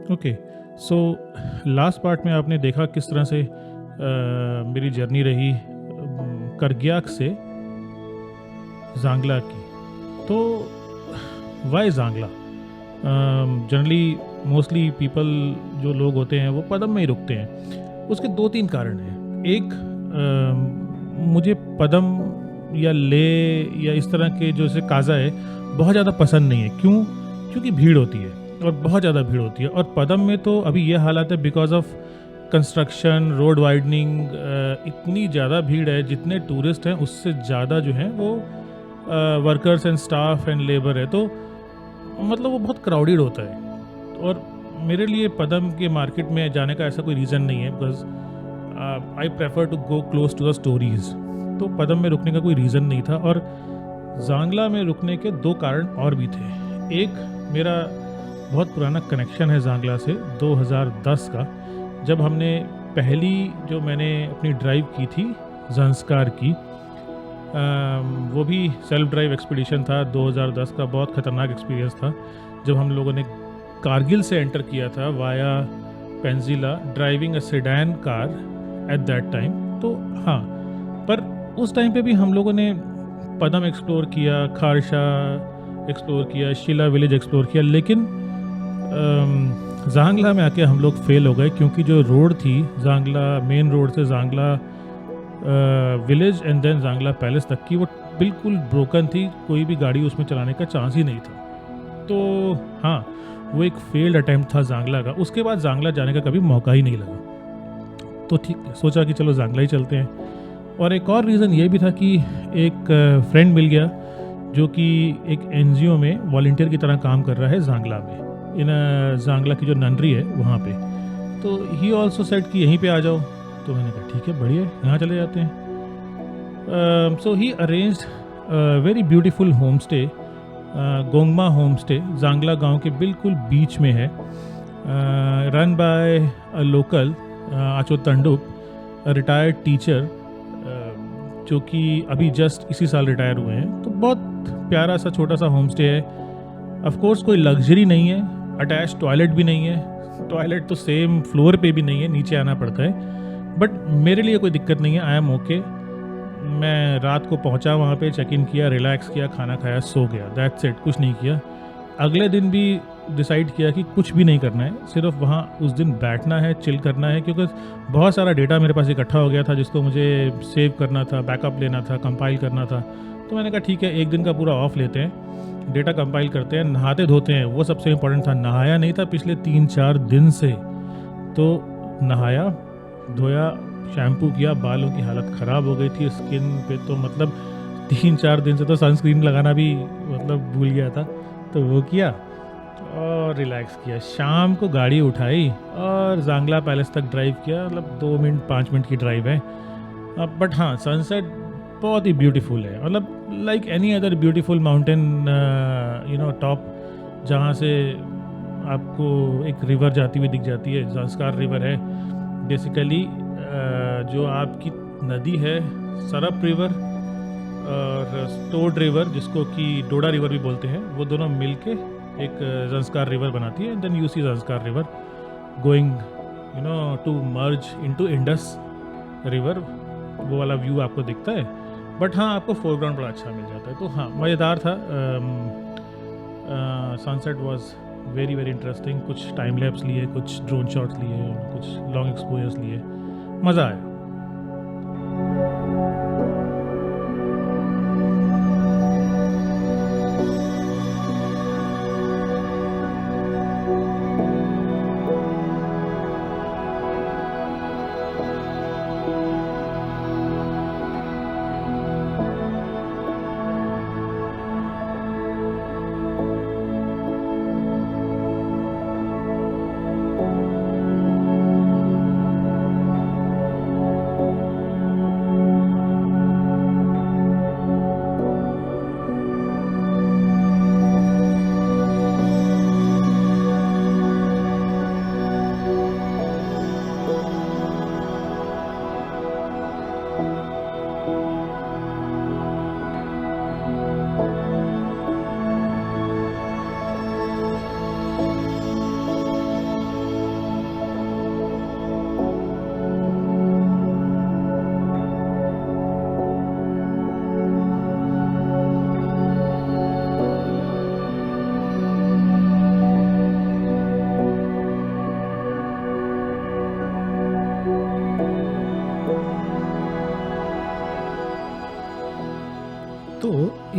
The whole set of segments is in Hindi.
ओके। सो लास्ट पार्ट में आपने देखा किस तरह से मेरी जर्नी रही करगियाक से ज़ांगला की। तो वाई ज़ांगला? जनरली मोस्टली पीपल जो लोग होते हैं वो पदम में ही रुकते हैं। उसके 2-3 कारण हैं। एक, मुझे पदम या लेह या इस तरह के जो जैसे काज़ा है बहुत ज़्यादा पसंद नहीं है। क्यों? क्योंकि भीड़ होती है और बहुत ज़्यादा भीड़ होती है। और पदम में तो अभी ये हालात है because of construction, road widening, इतनी ज़्यादा भीड़ है, जितने टूरिस्ट हैं उससे ज़्यादा जो हैं वो workers and staff and labour है। तो मतलब वो बहुत क्राउडेड होता है। और मेरे लिए पदम के मार्केट में जाने का ऐसा कोई रीज़न नहीं है because I prefer to go close to the stories. तो पदम में रुकने का कोई रीज़न नहीं था। और ज़ांगला में रुकने के 2 कारण और भी थे। एक, मेरा बहुत पुराना कनेक्शन है ज़ांगला से 2010 का, जब हमने पहली जो मैंने अपनी ड्राइव की थी ज़ंस्कार की, वो भी सेल्फ ड्राइव एक्सपीडिशन था 2010 का। बहुत ख़तरनाक एक्सपीरियंस था जब हम लोगों ने कारगिल से एंटर किया था via Penzila, driving a sedan car at that time. तो हाँ, पर उस टाइम पे भी हम लोगों ने पदम एक्सप्लोर किया, खारशा एक्सप्लोर किया, शिला विलेज एक्सप्लोर किया। लेकिन ज़ांगला में आके हम लोग फेल हो गए क्योंकि जो रोड थी ज़ांगला मेन रोड से ज़ांगला विलेज एंड देन ज़ांगला पैलेस तक की, वो बिल्कुल ब्रोकन थी। कोई भी गाड़ी उसमें चलाने का चांस ही नहीं था। तो हाँ, वो एक फेल्ड अटैम्प्ट था ज़ांगला का। उसके बाद ज़ांगला जाने का कभी मौका ही नहीं लगा। तो ठीक है, सोचा कि चलो ज़ांगला ही चलते हैं। और एक और रीज़न ये भी था कि एक फ्रेंड मिल गया जो कि एक एनजीओ में वॉलंटियर की तरह काम कर रहा है ज़ांगला में, इन ज़ांगला की जो ननरी है वहाँ पे। तो ही ऑल्सो सेड कि यहीं पे आ जाओ। तो मैंने कहा ठीक है, बढ़िया है, यहाँ चले जाते हैं। So he arranged very beautiful home stay, Gongma home stay, Zangla गांव के बिल्कुल बीच में है, run by a local Acho Tandup, retired teacher, जो कि अभी जस्ट इसी साल रिटायर हुए हैं। तो बहुत प्यारा सा छोटा सा होम स्टे है। ऑफ कोर्स कोई लग्जरी नहीं है, अटैच टॉयलेट भी नहीं है, टॉयलेट तो सेम फ्लोर पे भी नहीं है, नीचे आना पड़ता है। बट मेरे लिए कोई दिक्कत नहीं है, आई एम ओके। मैं रात को पहुंचा वहाँ पे, चेक इन किया, रिलैक्स किया, खाना खाया, सो गया, दैट्स इट, कुछ नहीं किया। अगले दिन भी डिसाइड किया कि कुछ भी नहीं करना है, सिर्फ वहाँ उस दिन बैठना है, चिल करना है, क्योंकि बहुत सारा डेटा मेरे पास इकट्ठा हो गया था जिसको मुझे सेव करना था, बैकअप लेना था, कंपाइल करना था। तो मैंने कहा ठीक है, एक दिन का पूरा ऑफ लेते हैं, डेटा कंपाइल करते हैं, नहाते धोते हैं, वो सबसे इम्पोर्टेंट था। नहाया नहीं था पिछले 3-4 दिन से। तो नहाया धोया, शैम्पू किया, बालों की हालत ख़राब हो गई थी, स्किन पे तो मतलब 3-4 दिन से तो सनस्क्रीन लगाना भी मतलब भूल गया था। तो वो किया और रिलैक्स किया। शाम को गाड़ी उठाई और ज़ांगला पैलेस तक ड्राइव किया। मतलब 2 मिनट 5 मिनट की ड्राइव है। बट हाँ, सनसेट बहुत ही ब्यूटीफुल है, मतलब like any other beautiful mountain top, जहाँ से आपको एक रिवर जाती हुई दिख जाती है। ज़ंस्कार रिवर है बेसिकली, जो आपकी नदी है सरप रिवर और स्टोर्ड रिवर, जिसको कि डोडा रिवर भी बोलते हैं, वो दोनों मिलके एक ज़ंस्कार रिवर बनाती है। Then you see Zanskar river going to merge into Indus river, वो वाला व्यू आपको दिखता है। बट हाँ, आपको फोरग्राउंड बड़ा अच्छा मिल जाता है। तो हाँ, मज़ेदार था। Sunset was very very interesting. कुछ टाइम लैप्स लिए, कुछ ड्रोन शॉट्स लिए, कुछ लॉन्ग एक्सपोजर्स लिए, मज़ा आया।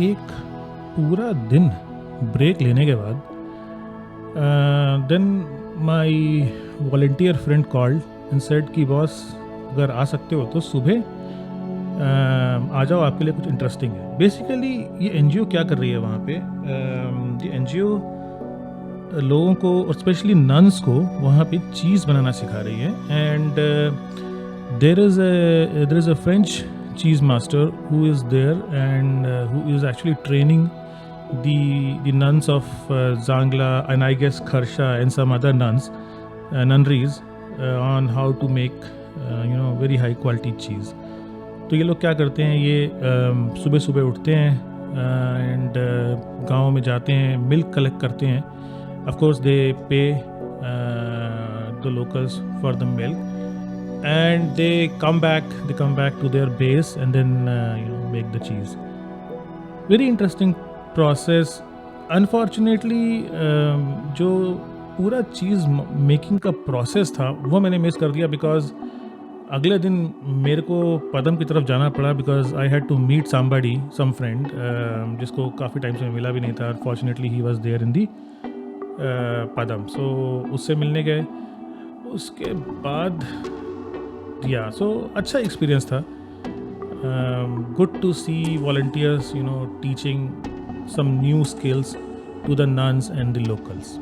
एक पूरा दिन ब्रेक लेने के बाद then my volunteer friend called and said कि बॉस अगर आ सकते हो तो सुबह आ जाओ, आपके लिए कुछ इंटरेस्टिंग है। बेसिकली ये एनजीओ क्या कर रही है वहाँ पे, ये एनजीओ लोगों को और स्पेशली नन्स को वहाँ पे चीज़ बनाना सिखा रही है। And there is a French cheese master who is there and who is actually training the nuns of Zangla and I guess Kharsha and some other nunneries on how to make very high quality cheese. तो ये लोग क्या करते हैं, ये सुबह सुबह उठते हैं एंड गांव में जाते हैं, मिल्क कलेक्ट करते हैं। Of course they pay the locals for the milk and they come back to their base and then make the cheese. Very interesting process. Unfortunately जो पूरा चीज़ मेकिंग का प्रोसेस था वो मैंने मिस कर दिया, बिकॉज अगले दिन मेरे को पदम की तरफ जाना पड़ा, because I had to meet some friend जिसको काफ़ी टाइम से मिला भी नहीं था। Unfortunately he was there in the Padum, सो उससे मिलने गए। उसके बाद सो अच्छा एक्सपीरियंस था। Good to see volunteers teaching some new skills to the nuns and the locals.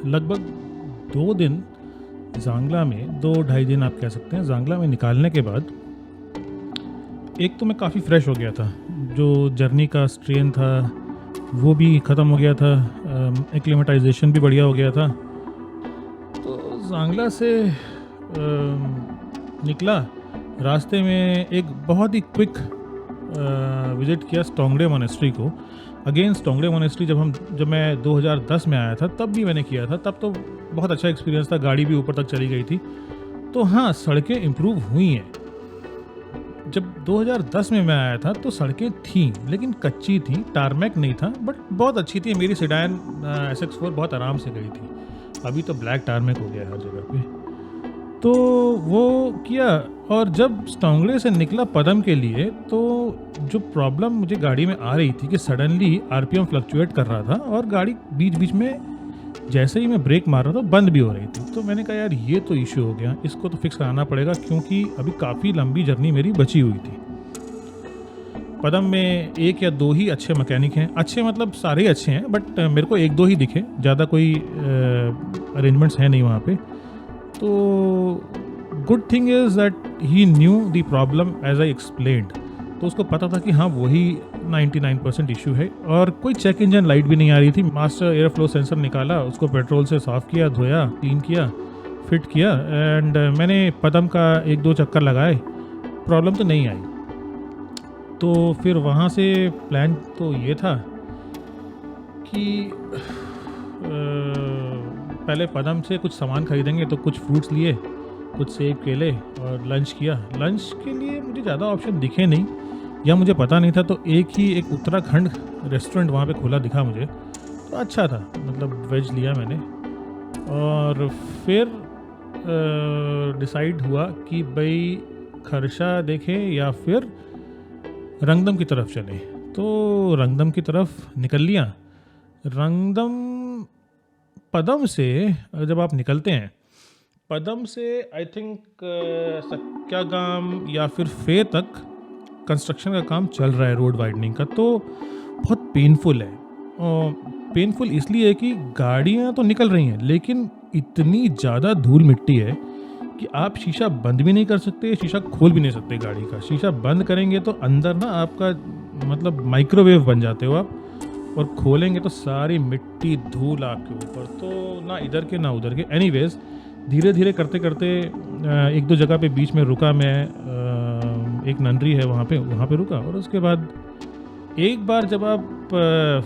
लगभग 2 दिन जांगला में, 2-2.5 दिन आप कह सकते हैं, जांगला में निकालने के बाद एक तो मैं काफ़ी फ्रेश हो गया था। जो जर्नी का स्ट्रेन था वो भी ख़त्म हो गया था, एक्लिमेटाइजेशन भी बढ़िया हो गया था। तो जांगला से निकला, रास्ते में एक बहुत ही क्विक विज़िट किया स्टोंगडे मोनेस्ट्री को। अगेन स्टोंगडे मोनेस्ट्री जब मैं 2010 में आया था तब भी मैंने किया था, तब तो बहुत अच्छा एक्सपीरियंस था, गाड़ी भी ऊपर तक चली गई थी। तो हाँ, सड़कें इम्प्रूव हुई हैं। जब 2010 में मैं आया था तो सड़कें थीं लेकिन कच्ची थीं, टारमैक नहीं था, बट बहुत अच्छी थी। मेरी सेडान SX4 बहुत आराम से गई थी। अभी तो ब्लैक टारमैक हो गया हर जगह पे। तो वो किया, और जब स्टोंगडे से निकला पदम के लिए तो जो प्रॉब्लम मुझे गाड़ी में आ रही थी कि सडनली RPM फ्लक्चुएट कर रहा था और गाड़ी बीच बीच में जैसे ही मैं ब्रेक मार रहा था बंद भी हो रही थी। तो मैंने कहा यार ये तो इशू हो गया, इसको तो फिक्स कराना पड़ेगा, क्योंकि अभी काफ़ी लंबी जर्नी मेरी बची हुई थी। पदम में 1 या 2 ही अच्छे मैकेनिक हैं, अच्छे मतलब सारे अच्छे हैं, बट मेरे को 1-2 ही दिखे, ज़्यादा कोई अरेंजमेंट्स हैं नहीं वहाँ पे। तो good thing is that he knew the problem as I explained. तो उसको पता था कि हाँ वही 99% इशू है, और कोई चेक इंजन लाइट भी नहीं आ रही थी। मास्टर एयर फ्लो सेंसर निकाला, उसको पेट्रोल से साफ़ किया, धोया, क्लीन किया, फिट किया, एंड मैंने पदम का 1-2 चक्कर लगाए, प्रॉब्लम तो नहीं आई। तो फिर वहाँ से प्लान तो ये था कि पहले पदम से कुछ सामान खरीदेंगे, तो कुछ फ्रूट्स लिए, कुछ सेब, केले, और लंच किया। लंच के लिए मुझे ज़्यादा ऑप्शन दिखे नहीं, या मुझे पता नहीं था, तो एक उत्तराखंड रेस्टोरेंट वहाँ पे खुला दिखा मुझे, तो अच्छा था, मतलब वेज लिया मैंने। और फिर डिसाइड हुआ कि भाई खरसा देखें या फिर रंगदम की तरफ चलें। तो रंगदम की तरफ निकल लिया। रंगदम पदम से जब आप निकलते हैं, पदम से आई थिंक सक्यागाम या फिर फे तक कंस्ट्रक्शन का काम चल रहा है रोड वाइडनिंग का, तो बहुत पेनफुल है। पेनफुल इसलिए है कि गाड़ियाँ तो निकल रही हैं लेकिन इतनी ज़्यादा धूल मिट्टी है कि आप शीशा बंद भी नहीं कर सकते, शीशा खोल भी नहीं सकते गाड़ी का। शीशा बंद करेंगे तो अंदर ना आपका मतलब माइक्रोवेव बन जाते हो आप, और खोलेंगे तो सारी मिट्टी धूल आपके ऊपर, तो ना इधर के ना उधर के। एनीवेज धीरे धीरे करते करते एक दो जगह पे बीच में रुका मैं, एक ननरी है वहाँ पे रुका, और उसके बाद एक बार जब आप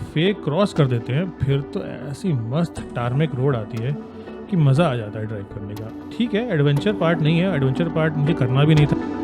फे क्रॉस कर देते हैं फिर तो ऐसी मस्त टार्मेक रोड आती है कि मज़ा आ जाता है ड्राइव करने का। ठीक है, एडवेंचर पार्ट नहीं है, एडवेंचर पार्ट मुझे करना भी नहीं था।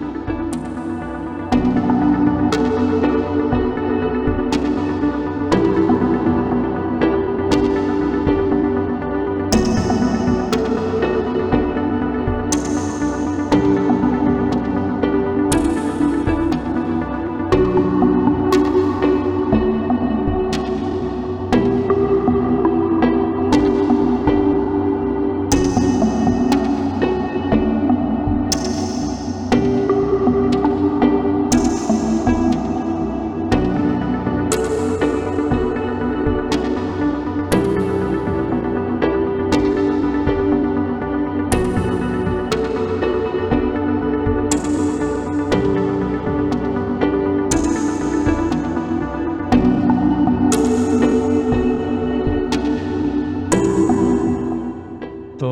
तो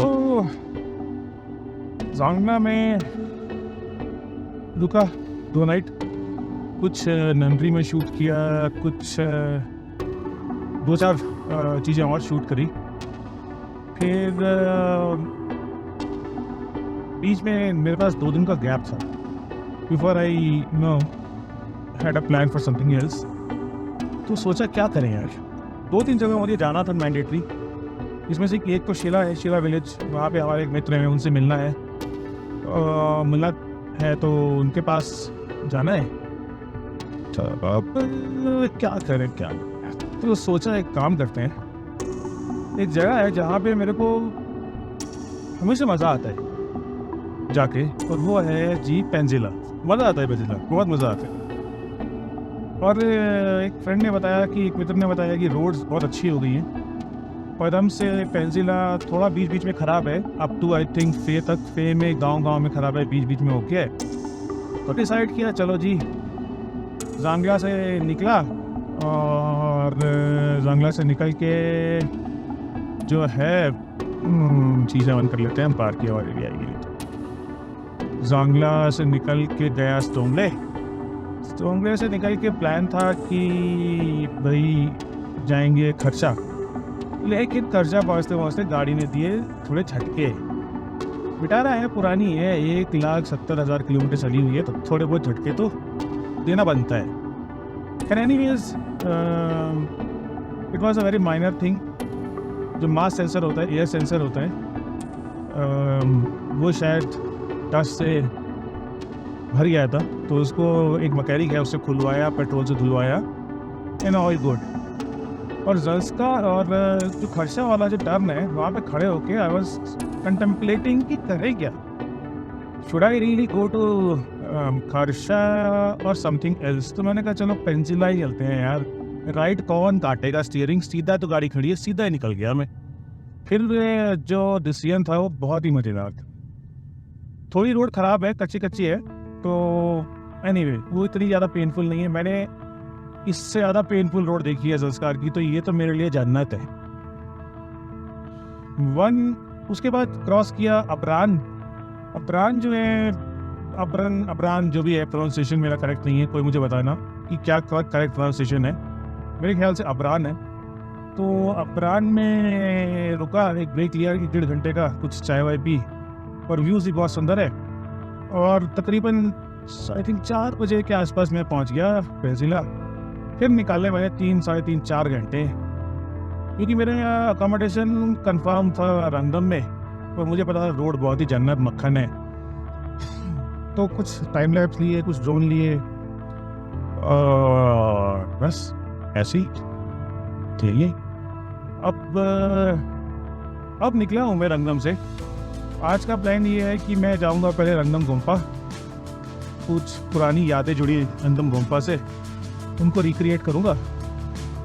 जांगना में रुका 2 नाइट, कुछ नंदरी में शूट किया, कुछ 2-4 चीज़ें और शूट करी। फिर बीच में मेरे पास 2 दिन का गैप था before I had a plan for something else. तो सोचा क्या करें यार, 2-3 जगह मुझे जाना था मैंडेटरी, इसमें से एक तो शिला है, शिला विलेज, वहाँ पे हमारे एक मित्र हैं, उनसे मिलना है, मिलना है तो उनके पास जाना है। तो अब क्या करें क्या, तो सोचा एक काम करते हैं, एक जगह है जहाँ पे मेरे को हमेशा मज़ा आता है जाके, और वो है जी पेंजिला। मज़ा आता है पेंजिला, बहुत मज़ा आता है। और एक फ्रेंड ने बताया कि एक मित्र ने बताया कि रोड्स बहुत अच्छी हो गई हैं, पदम से पेंजिला थोड़ा बीच बीच में ख़राब है, अप टू आई थिंक फे तक, फे में गांव में ख़राब है, बीच बीच में ओके है। तो डिसाइड किया चलो जी जांगला से निकला, और जांगला से निकल के जो है चीज़ें बंद कर लेते हैं हम, पार्क की आवाज़ भी आएगी। तो जांगला से निकल के गया स्टोंगले से निकल के प्लान था कि भाई जाएंगे खर्चा, लेकिन खर्चा पहुँचते गाड़ी ने दिए थोड़े झटके। बिटारा है, पुरानी है, 1,70,000 किलोमीटर चली हुई है, तो थोड़े बहुत झटके तो देना बनता है। खैर anyways it was a very minor thing. जो मास सेंसर होता है, एयर सेंसर होता है, वो शायद डस्ट से भर गया था, तो उसको एक मैकेनिक है, उससे खुलवाया, पेट्रोल से धुलवाया, एंड ऑल गुड। और जल्सका और जो खर्चा वाला जो टर्न है, वहाँ पे खड़े होके आई वाज कंटेम्पलेटिंग कि करें क्या, should I really go to खर्चा और समथिंग एल्स। तो मैंने कहा चलो पेंसिला ही चलते हैं यार, राइट कौन काटेगा स्टीयरिंग, सीधा तो गाड़ी खड़ी है, सीधा ही निकल गया मैं। फिर जो डिसीजन था वो बहुत ही मज़ेदार था। थोड़ी रोड ख़राब है, कच्ची कच्ची है, तो एनीवे वो इतनी ज़्यादा पेनफुल नहीं है। मैंने इससे ज़्यादा पेनफुल रोड देखी है संस्कार की, तो ये तो मेरे लिए जन्नत है। उसके बाद क्रॉस किया अबरान जो है, अबरान जो भी है, प्रोनाउंसिएशन मेरा करेक्ट नहीं है, कोई मुझे बताना कि क्या करेक्ट प्रोनाउंसिएशन है। मेरे ख्याल से अबरान है। तो अबरान में रुका, एक ब्रेक लिया 1.5 घंटे का, कुछ चाय वाय पी, और व्यूज़ भी बहुत सुंदर है। और तकरीबन आई थिंक 4 बजे के आसपास मैं पहुंच गया पेंसिला। फिर निकालने मैंने 3, साढ़े 3, 4 घंटे, क्योंकि मेरे यहाँ अकोमोडेशन कंफर्म था रंगदम में, और मुझे पता था रोड बहुत ही जन्नत मक्खन है। तो कुछ टाइम लैप्स लिए, कुछ ड्रोन लिए, और बस ऐसे ही ठीक है। अब निकला हूँ मैं रंगम से। आज का प्लान ये है कि मैं जाऊँगा पहले रंगम गुम्फा, कुछ पुरानी यादें जुड़ी रंगम गुम्फा से उनको रिक्रिएट करूँगा।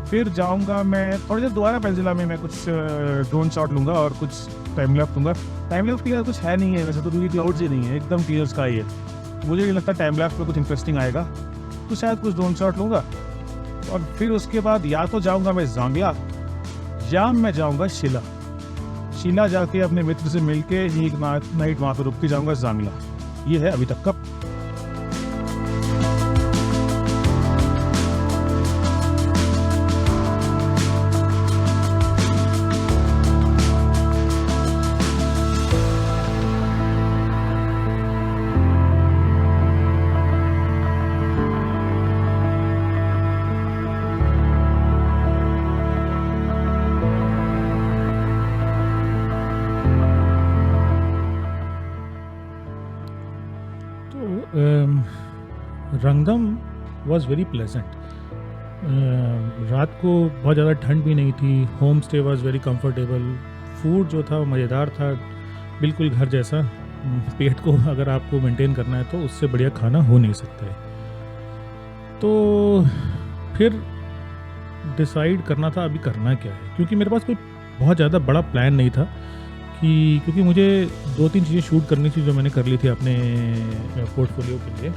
फिर जाऊँगा मैं थोड़ी देर दोबारा पेंसिला में, मैं कुछ ड्रोन शॉट लूँगा और कुछ टाइम लैप्स लूँगा। टाइम लैप्स की कुछ है नहीं है वैसे तो, क्योंकि क्लाउड्स ही नहीं है, एकदम क्लियर स्काई है। मुझे नहीं लगता टाइम लैप्स में कुछ इंटरेस्टिंग आएगा, तो शायद कुछ ड्रोन शॉट लूँगा। और फिर उसके बाद या तो जाऊँगा मैं जांगला या मैं जाऊँगा शिला। शिला जाके अपने मित्र से मिल के एक नाइट वहाँ पर रुक के जाऊँगा जांगला। ये है अभी तक का। रंगम वॉज वेरी प्लेजेंट। रात को बहुत ज़्यादा ठंड भी नहीं थी, home stay was very comfortable, food जो था मज़ेदार था, बिल्कुल घर जैसा। पेट को अगर आपको मेंटेन करना है तो उससे बढ़िया खाना हो नहीं सकता है। तो फिर डिसाइड करना था अभी करना क्या है, क्योंकि मेरे पास कोई बहुत ज़्यादा बड़ा प्लान नहीं था क्योंकि मुझे 2-3 चीज़ें शूट करनी थी जो मैंने कर ली थी अपने पोर्टफोलियो के लिए।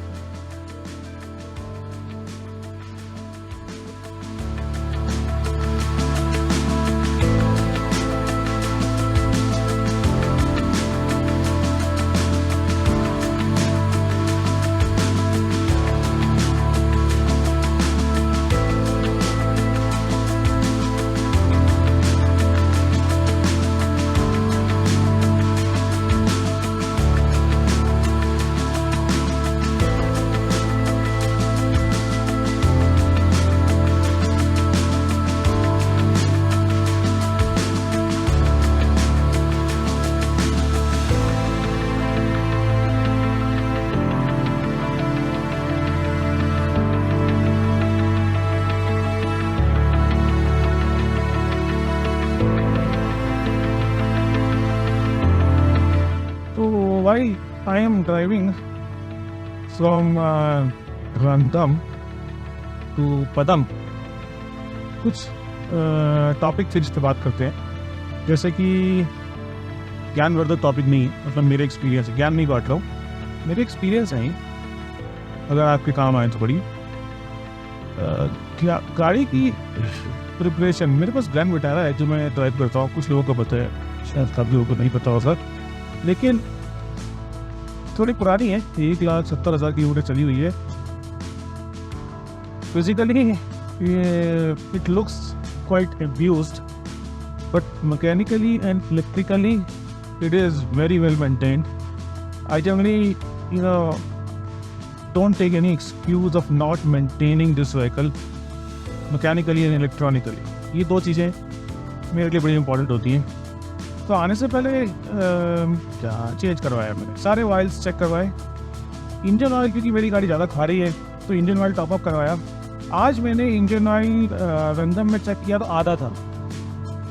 While I am driving from Rangam to पदम, कुछ टॉपिक से जिस पे बात करते हैं, जैसे कि ज्ञानवर्धक टॉपिक नहीं, मतलब मेरे एक्सपीरियंस, ज्ञान नहीं बांट रहा हूँ, मेरे एक्सपीरियंस हैं, अगर आपके काम आए तो बड़ी। गाड़ी की प्रिपरेशन, मेरे पास ग्रैंड विटारा है जो मैं ड्राइव करता हूँ, कुछ लोगों को पता है, शायद काफ़ी लोगों को नहीं पता होगा, लेकिन थोड़ी पुरानी है, 1,70,000 किलोमीटर चली हुई है। Physically it looks quite abused, but mechanically and electrically it is very well maintained. I generally don't take any excuse of not maintaining this vehicle mechanically and electronically. ये दो चीज़ें मेरे लिए बड़ी इंपॉर्टेंट होती हैं। तो आने से पहले क्या चेंज करवाया मैंने, सारे ऑयल्स चेक करवाए। इंजन ऑयल क्योंकि मेरी गाड़ी ज़्यादा खा रही है तो इंजन ऑयल टॉपअप करवाया। आज मैंने इंजन ऑयल रंगम में चेक किया तो आधा था,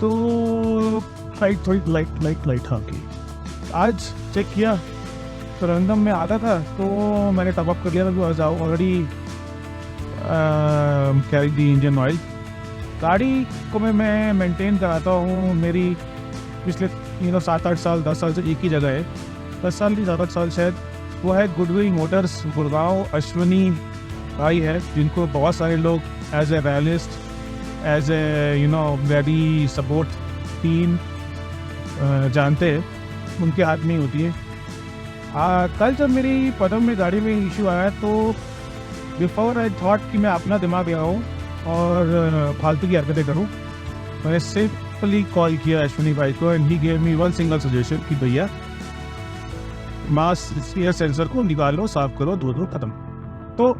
तो थोड़ी लाइट हाँ की। आज चेक किया तो रंगम में आधा था, तो मैंने टॉपअप कर लिया था। ऑलरेडी कैरी दी इंजन ऑयल। गाड़ी को मैं मेंटेन कराता हूँ, मेरी पिछले 7-8 साल 10 साल से एक ही जगह है, 10 साल की 7-8 साल शायद, वो है गुडविल मोटर्स गुड़गांव। अश्वनी भाई है जिनको बहुत सारे लोग as a rallyist, as a very support team जानते हैं, उनके हाथ में होती है। कल जब मेरी पदम में गाड़ी में इशू आया तो बिफोर आई थॉट कि मैं अपना दिमाग लगाऊँ और फालतू की हरकतें करूँ, मैंने सिंपली कॉल किया अश्विनी भाई को and he gave me one single suggestion कि भैया मास एयर सेंसर को निकालो, साफ करो, धो दो, खत्म। तो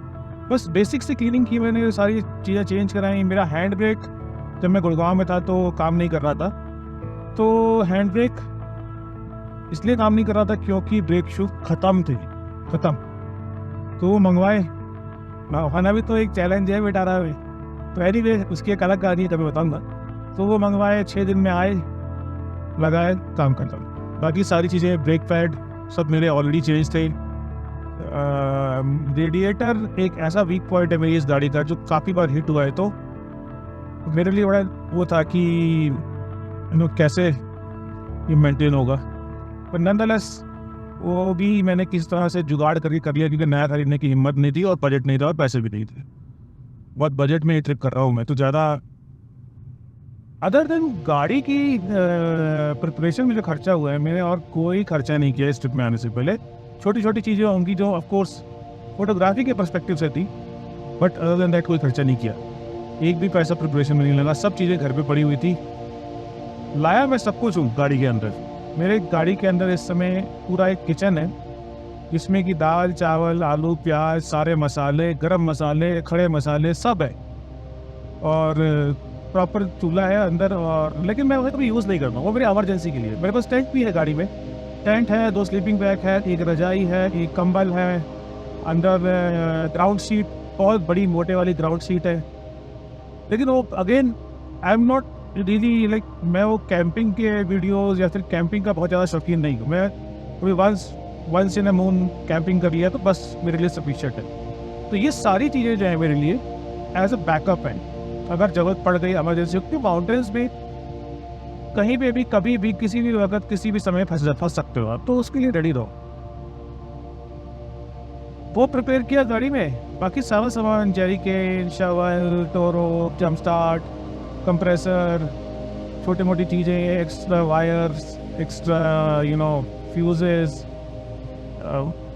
बस बेसिक से क्लीनिंग की मैंने, सारी चीज़ें चेंज कराई। मेरा हैंड ब्रेक जब मैं गुड़गांव में था तो काम नहीं कर रहा था, तो हैंड ब्रेक इसलिए काम नहीं कर रहा था क्योंकि ब्रेक शू ख़त्म थे, तो वो मंगवाए। खाना भी तो एक चैलेंज है बेटारा में। तो एनीवे उसकी एक अलग कहानी है, कभी बताऊँगा। तो वो मंगवाए, 6 दिन में आए, लगाए, काम करता हूँ। बाकी सारी चीज़ें, ब्रेक पैड सब मेरे ऑलरेडी चेंज थे। रेडिएटर एक ऐसा वीक पॉइंट है मेरी इस गाड़ी का, जो काफ़ी बार हिट हुआ है। तो मेरे लिए बड़ा वो था कि कैसे ये मेंटेन होगा। पर नॉनदलेस वो भी मैंने किस तरह से जुगाड़ करके कर लिया, क्योंकि नया खरीदने की हिम्मत नहीं थी और बजट नहीं था और पैसे भी नहीं थे। बहुत बजट में ये ट्रिप कर रहा हूँ मैं, तो ज़्यादा अदर देन गाड़ी की प्रिपरेशन में जो खर्चा हुआ है, मैंने और कोई खर्चा नहीं किया इस ट्रिप में आने से पहले। छोटी छोटी चीज़ें होंगी जो ऑफकोर्स फोटोग्राफी के पर्सपेक्टिव से थी, बट अदर देन दैट कोई खर्चा नहीं किया। एक भी पैसा प्रिपरेशन में नहीं लगा, सब चीज़ें घर पे पड़ी हुई थी। लाया मैं सब कुछ हूँ गाड़ी के अंदर। मेरे गाड़ी के अंदर इस समय पूरा एक किचन है, जिसमें कि दाल चावल आलू प्याज सारे मसाले, गरम मसाले, खड़े मसाले सब है, और प्रॉपर चूल्हा है अंदर। और लेकिन मैं वह कभी यूज़ नहीं करता हूँ, वो मेरी इमरजेंसी के लिए। मेरे पास टेंट भी है गाड़ी में, टेंट है, 2 स्लीपिंग बैग है, एक रजाई है, एक कंबल है, अंदर ग्राउंड शीट, बहुत बड़ी मोटे वाली ग्राउंड शीट है। लेकिन वो again I am not really like, मैं वो कैंपिंग के वीडियोस या फिर कैंपिंग का बहुत ज़्यादा शौकीन नहीं हूँ। मैं कभी once in a moon camping कर लिया तो बस मेरे लिए सफिशिएंट है। तो ये सारी चीज़ें जो है मेरे लिए एज अ बैकअप है, अगर ज़रूरत पड़ गई इमरजेंसी। क्योंकि माउंटेन्स में कहीं पे भी कभी भी किसी भी वक्त किसी भी समय फंस सकते हो आप, तो उसके लिए रेडी रहो। वो प्रिपेयर किया गाड़ी में, बाकी सारा सामान जेरी केन, शावर, टोरो, जंप स्टार्ट, कंप्रेसर, छोटी मोटी चीज़ें, एक्स्ट्रा वायर्स, एक्स्ट्रा फ्यूजेस,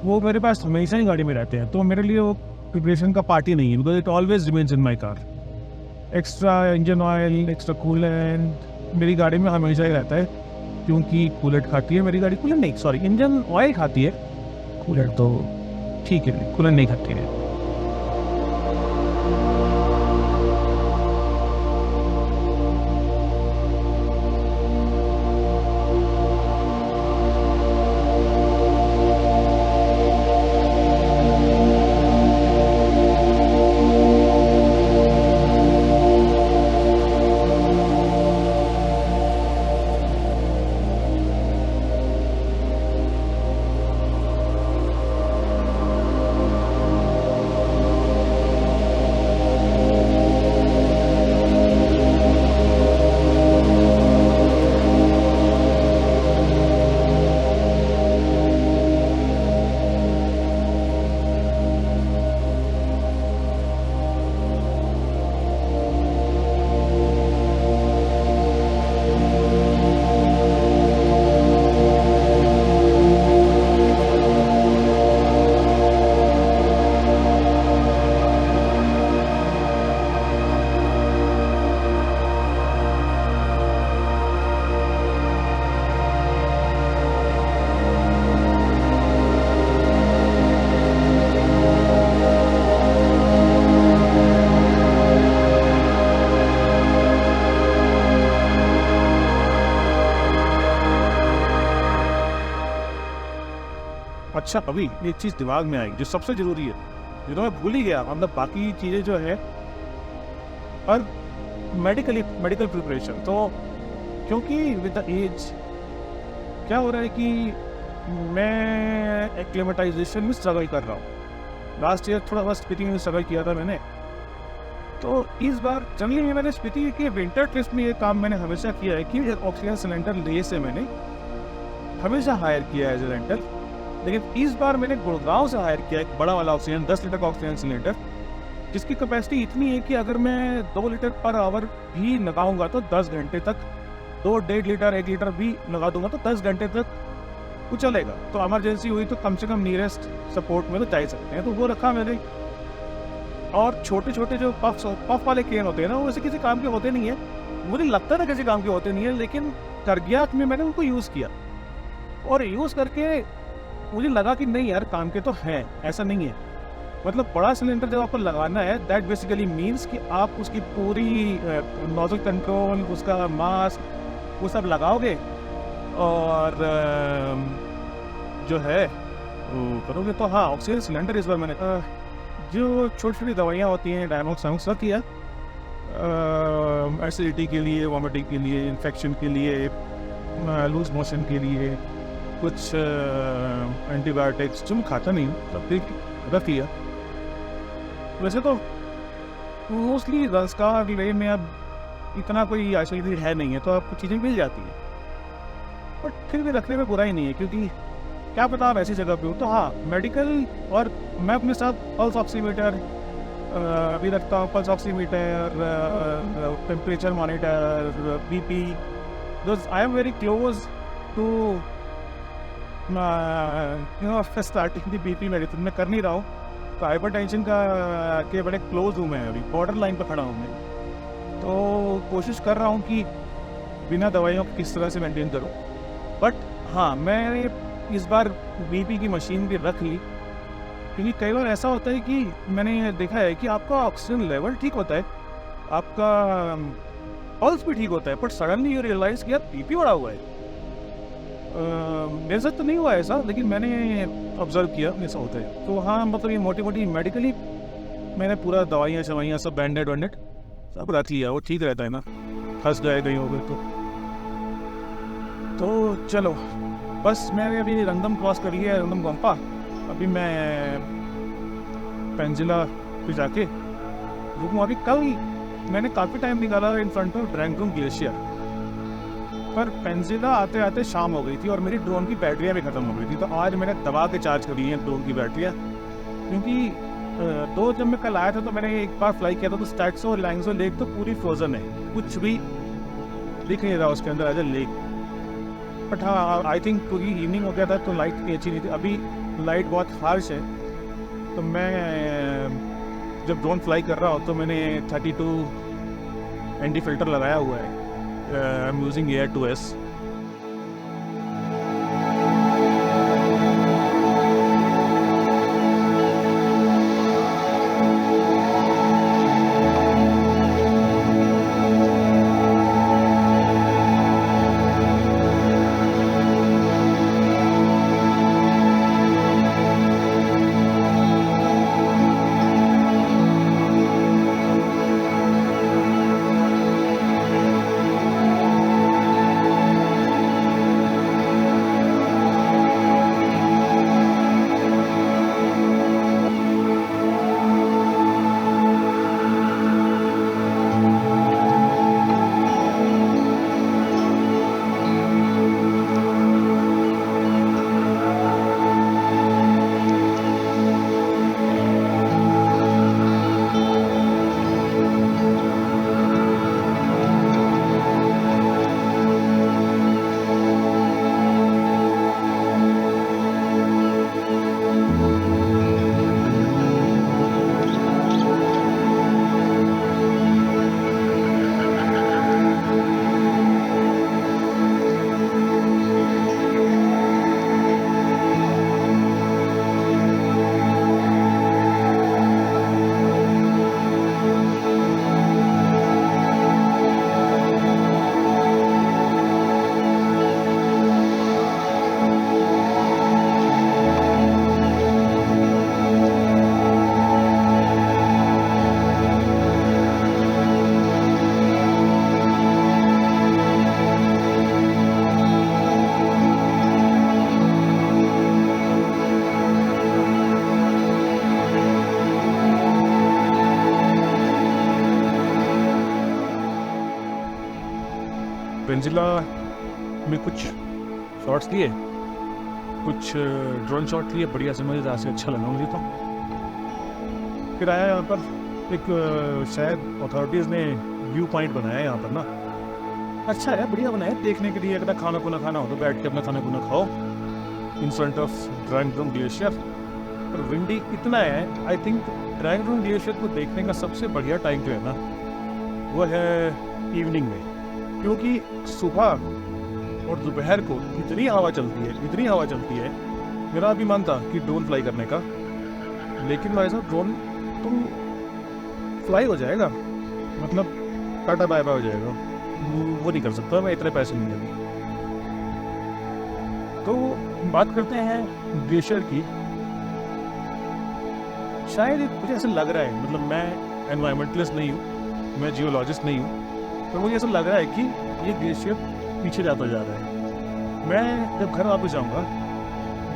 वो मेरे पास हमेशा ही गाड़ी में रहते हैं। तो मेरे लिए वो प्रिपरेशन का पार्ट ही नहीं है, because it always remains in my car. Extra engine oil, extra coolant मेरी गाड़ी में हमेशा ही रहता है, क्योंकि कूलेंट खाती है मेरी गाड़ी। कूलेंट नहीं, सॉरी, इंजन ऑयल खाती है, कूलेंट तो ठीक है, कूलेंट नहीं खाती है। अच्छा, अभी एक चीज़ दिमाग में आई जो सबसे ज़रूरी है, मैं भूल ही गया। मतलब बाकी चीज़ें जो है, और मेडिकल प्रिपरेशन, तो क्योंकि विद द एज क्या हो रहा है कि मैं एक्लेमेटाइजेशन में स्ट्रगल कर रहा हूँ। लास्ट ईयर थोड़ा बहुत स्पीति में स्ट्रगल किया था मैंने, तो इस बार जनरली मैंने स्पीति के विंटर ट्रिप में ये काम मैंने हमेशा किया है कि ऑक्सीजन सिलेंडर ले से मैंने हमेशा हायर किया है सिलेंडर। लेकिन इस बार मैंने गुड़गांव से हायर किया एक बड़ा वाला ऑक्सीजन, 10 लीटर का ऑक्सीजन सिलेंडर, जिसकी कैपेसिटी इतनी है कि अगर मैं 2 लीटर पर आवर भी लगाऊंगा तो 10 घंटे तक, 2-1.5 लीटर 1 लीटर भी लगा दूंगा तो 10 घंटे तक वो चलेगा। तो इमरजेंसी हुई तो कम से कम नियरेस्ट सपोर्ट में तो जा ही सकते हैं। तो वो रखा मैंने। और छोटे छोटे जो पफ वाले केन होते हैं ना, वो वैसे किसी काम के होते नहीं है, मुझे लगता है किसी काम के होते नहीं है, लेकिन करगियात में मैंने उनको यूज़ किया, और यूज़ करके मुझे लगा कि नहीं यार काम के तो हैं, ऐसा नहीं है। मतलब बड़ा सिलेंडर जब आपको लगाना है, दैट बेसिकली मीन्स कि आप उसकी पूरी नोजल कंट्रोल, उसका मास्क, वो सब लगाओगे और जो है वो करोगे। तो हाँ, ऑक्सीजन सिलेंडर इस बार मैंने जो छोटी छोटी दवाइयाँ होती हैं, डायमोक्स वामोक्स होती है एसिडिटी के लिए, वॉमिटिंग के लिए, इन्फेक्शन के लिए, लूज मोशन के लिए, कुछ एंटीबायोटिक्स जो मैं खाता नहीं हूँ, तब भी रख लिया। वैसे तो मोस्टली रसका ले में अब इतना कोई आइसोलेटेड है नहीं है, तो आपको चीज़ें मिल जाती हैं, बट फिर भी रखने में बुरा ही नहीं है, क्योंकि क्या पता आप ऐसी जगह पे हो। तो हाँ, मेडिकल, और मैं अपने साथ पल्स ऑक्सीमीटर भी रखता हूँ, pulse oximeter, temperature monitor, BP, because I am very close to starting the BP medicine मैं कर नहीं रहा हूँ, तो हाइपरटेंशन का के बड़े क्लोज हूँ मैं, अभी बॉर्डर लाइन पर खड़ा हूँ मैं। तो कोशिश कर रहा हूँ कि बिना दवाइयों को किस तरह से मेंटेन करूँ। बट हाँ, मैं इस बार बीपी की मशीन भी रख ली, क्योंकि कई बार ऐसा होता है कि मैंने देखा है कि आपका ऑक्सीजन लेवल ठीक होता है, आपका पल्स भी ठीक होता है, बट सडनली यू रियलाइज कि यार बीपी बढ़ा हुआ है। मेरे साथ तो नहीं हुआ ऐसा, लेकिन मैंने ऑब्जर्व किया ऐसा होता है। तो हाँ, मतलब ये मोटी मोटी मेडिकली मैंने पूरा दवाइयाँ शवाइयाँ सब बैंडेड वैंडेड सब रख लिया, वो ठीक रहता है ना, फंस जाए कहीं होगा तो चलो, बस मैंने अभी रंगम क्रॉस कर लिया है, रंगम गंपा। अभी मैं पेंजिला पे जाके रुकूँ। अभी कल मैंने काफ़ी टाइम निकाला इन फ्रंट ऑफ ड्रैंगडूम ग्लेशियर, पर पेंजिला आते आते शाम हो गई थी और मेरी ड्रोन की बैटरियाँ भी ख़त्म हो गई थी। तो आज मैंने दबा के चार्ज करी हैं ड्रोन की बैटरियाँ, क्योंकि जब मैं कल आया था तो मैंने एक बार फ्लाई किया था, तो स्टैक्सो और लैंगजो लेक तो पूरी फ्रोजन है, कुछ भी दिख नहीं रहा उसके अंदर एज ए लेक। बट हाँ, आई थिंक क्योंकि इवनिंग हो गया था तो लाइट इतनी अच्छी नहीं थी, अभी लाइट बहुत हार्श है। तो मैं जब ड्रोन फ्लाई कर रहा हूँ तो मैंने 32 एंटी फिल्टर लगाया हुआ है, I am using air 2S। पेंजिला में कुछ शॉट्स लिए, कुछ ड्रोन शॉट लिए, बढ़िया से मज़ेदार से, अच्छा लगा मुझे। तो फिर आया यहाँ पर एक शायद अथॉरिटीज़ ने व्यू पॉइंट बनाया है यहाँ पर ना, अच्छा है, बढ़िया बनाया देखने के लिए। अगर खाना खुना खाना हो तो बैठ के अपना खाना खुना खाओ इन फ्रंट ऑफ ड्रैंगडूम ग्लेशियर। पर विंडी इतना है, आई थिंक ड्रैंगडूम ग्लेशियर को देखने का सबसे बढ़िया टाइम जो है ना वो है इवनिंग में, क्योंकि सुबह और दोपहर को इतनी हवा चलती है, इतनी हवा चलती है। मेरा अभी मन था कि ड्रोन फ्लाई करने का, लेकिन भाई साहब ड्रोन तो फ्लाई हो जाएगा, मतलब टाटा बाय बाय हो जाएगा, वो नहीं कर सकता मैं, इतने पैसे नहीं है। तो बात करते हैं ग्लेशियर की। शायद मुझे ऐसा लग रहा है, मतलब मैं एनवायरमेंटलिस्ट नहीं हूँ, मैं जियोलॉजिस्ट नहीं हूँ, पर मुझे ऐसा लग रहा है कि ये ग्लेशियर पीछे जाता जा रहा है। मैं जब घर वापस जाऊँगा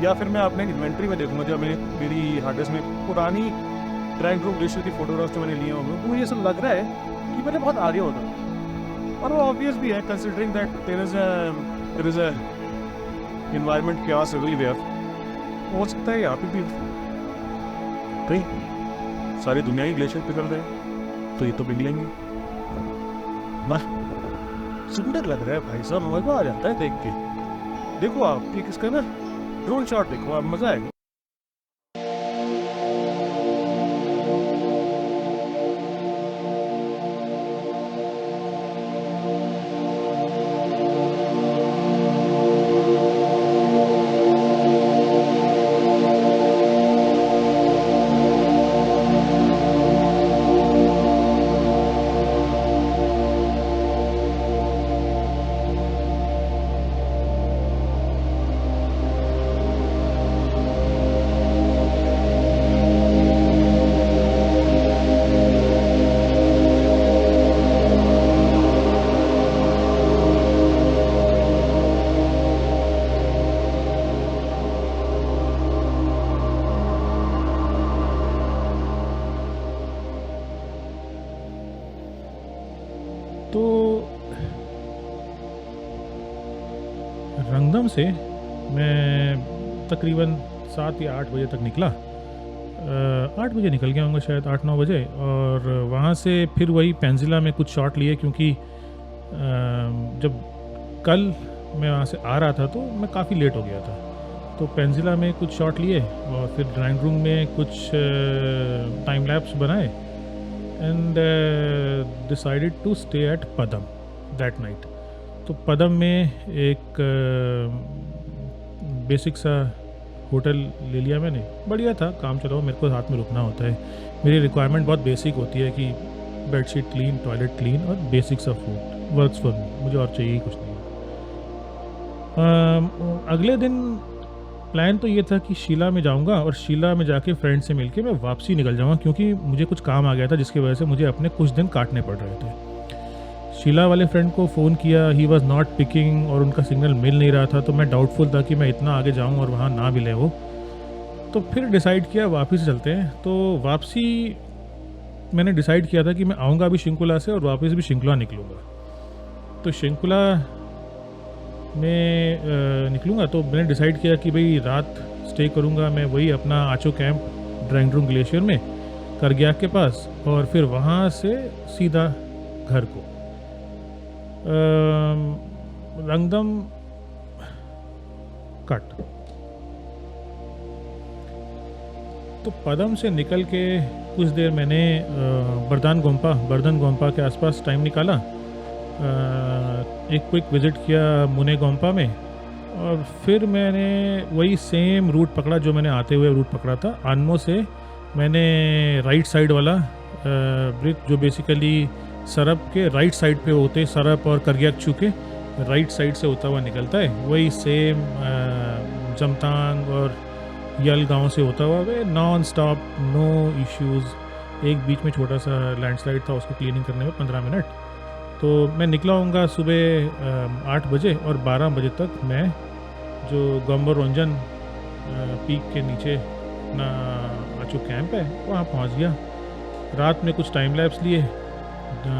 या फिर मैं अपने इन्वेंट्री में देखूँगा, जब मेरी हार्ड डिस्क में पुरानी ड्राइंग रूम ग्लेशियर की फोटोग्राफ्स जो मैंने लिए होंगे, तो मुझे ऐसा लग रहा है कि मैंने बहुत आगे होता। और वो ऑब्वियस भी है, considering that there is a environment chaos everywhere। हो सकता है यहाँ पे भी कहीं सारी दुनिया ही ग्लेशियर पिघल रहे हैं, तो ये तो पिघलेंगे ना। सुंदर लग रहा है भाई साहब, मजा आ जाता है देख के। देखो आप एक इसका ना ड्रोन शॉट देखो आप, मजा आएगा। तो रंगदम से मैं तकरीबन 7 या 8 बजे तक निकला। 8 बजे निकल गया होंगे शायद, 8-9 बजे। और वहाँ से फिर वही पेंजिला में कुछ शॉट लिए, क्योंकि जब कल मैं वहाँ से आ रहा था तो मैं काफ़ी लेट हो गया था। तो पेंजिला में कुछ शॉट लिए और फिर ड्राइंग रूम में कुछ टाइम लैप्स बनाए and decided to stay at Padum that night. तो पदम में एक बेसिक सा होटल ले लिया मैंने, बढ़िया था, काम चलाओ। मेरे को साथ में रुकना होता है, मेरी रिक्वायरमेंट बहुत बेसिक होती है कि बेडशीट क्लीन, टॉयलेट क्लीन और बेसिक सा फूड वर्क्स फॉर मी, मुझे और चाहिए ही कुछ नहीं। अगले दिन प्लान तो ये था कि शीला में जाऊंगा और शीला में जाके फ्रेंड से मिलके मैं वापसी निकल जाऊंगा, क्योंकि मुझे कुछ काम आ गया था जिसकी वजह से मुझे अपने कुछ दिन काटने पड़ रहे थे। शीला वाले फ्रेंड को फ़ोन किया, ही वॉज नॉट पिकिंग और उनका सिग्नल मिल नहीं रहा था। तो मैं डाउटफुल था कि मैं इतना आगे जाऊं और वहाँ ना मिले वो। तो फिर डिसाइड किया वापस चलते हैं। तो वापसी मैंने डिसाइड किया था कि मैं आऊँगा भी शिंकुला से और वापस भी शिंकुला निकलूँगा। तो शिंकुला में निकलूँगा तो मैंने डिसाइड किया कि भाई रात स्टे करूँगा मैं वही अपना आचो कैंप ड्राइंगड्रूंग ग्लेशियर में करग्याक के पास, और फिर वहाँ से सीधा घर को। रंगदम कट। तो पदम से निकल के कुछ देर मैंने बर्दन गोम्पा के आसपास टाइम निकाला। एक क्विक विज़िट किया मुने गोम्पा में, और फिर मैंने वही सेम रूट पकड़ा जो मैंने आते हुए रूट पकड़ा था। आनमो से मैंने राइट साइड वाला ब्रिज, जो बेसिकली सरप के राइट साइड पे होते, सरप और करग्याक छू के राइट साइड से होता हुआ निकलता है, वही सेम जमतांग और यल गांव से होता हुआ वे नॉन स्टॉप, नो इश्यूज़। एक बीच में छोटा सा लैंडस्लाइड था, उसको क्लीनिंग करने में 15 मिनट। तो मैं निकला हूँगा सुबह 8 बजे और 12 बजे तक मैं जो गंबरोंजन पीक के नीचे अपना आचू कैंप है वहाँ पहुँच गया। रात में कुछ टाइम लैप्स लिए,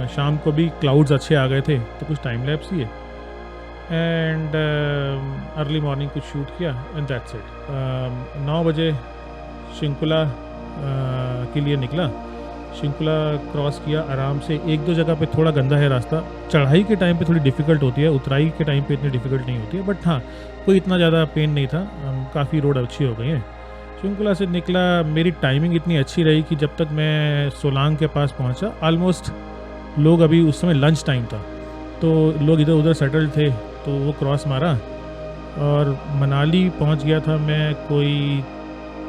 शाम को भी क्लाउड्स अच्छे आ गए थे तो कुछ टाइम लैप्स लिए, एंड अर्ली मॉर्निंग कुछ शूट किया एंड दैट्स इट। 9 बजे शिंकुला के लिए निकला। शिंकुला क्रॉस किया आराम से। 1-2 जगह पे थोड़ा गंदा है रास्ता, चढ़ाई के टाइम पे थोड़ी डिफ़िकल्ट होती है, उतराई के टाइम पे इतनी डिफ़िकल्ट नहीं होती है, बट हाँ कोई इतना ज़्यादा पेन नहीं था। काफ़ी रोड अच्छी हो गई है। शिंकुला से निकला, मेरी टाइमिंग इतनी अच्छी रही कि जब तक मैं सोलांग के पास पहुंचा, ऑलमोस्ट लोग अभी उस समय लंच टाइम था तो लोग इधर उधर सेटल्ड थे, तो वो क्रॉस मारा और मनाली पहुंच गया था मैं कोई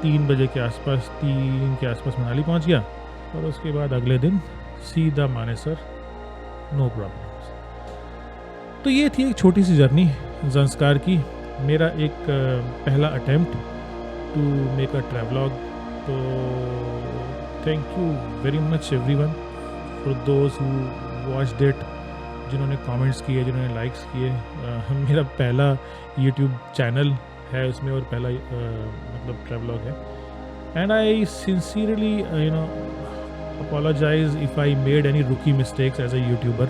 3 बजे के आसपास, 3 के आसपास मनाली पहुंच गया। और उसके बाद अगले दिन सीधा मानेसर, नो प्रॉब्लम्स। तो ये थी एक छोटी सी जर्नी ज़ंस्कार की, मेरा एक पहला attempt to make a travelogue तो thank you very much everyone for those who watched it, जिन्होंने कमेंट्स किए, जिन्होंने लाइक्स किए। मेरा पहला यूट्यूब चैनल है उसमें, और पहला मतलब ट्रैवलॉग है। And I sincerely apologize if I made any rookie mistakes as a YouTuber,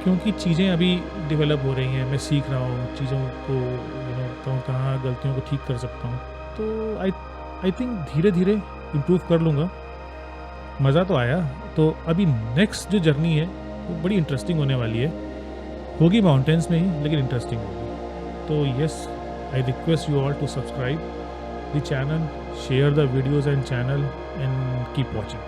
क्योंकि चीज़ें अभी डेवलप हो रही हैं, मैं सीख रहा हूँ चीज़ों को, कहाँ गलतियों को ठीक कर सकता हूँ। तो आई थिंक धीरे धीरे इम्प्रूव कर लूँगा। मज़ा तो आया। तो अभी नेक्स्ट जो जर्नी है वो बड़ी इंटरेस्टिंग होने वाली है, होगी माउंटेन्स में ही, लेकिन इंटरेस्टिंग होगी। तो yes, I request you all to subscribe the channel, share the videos and channel, and keep watching.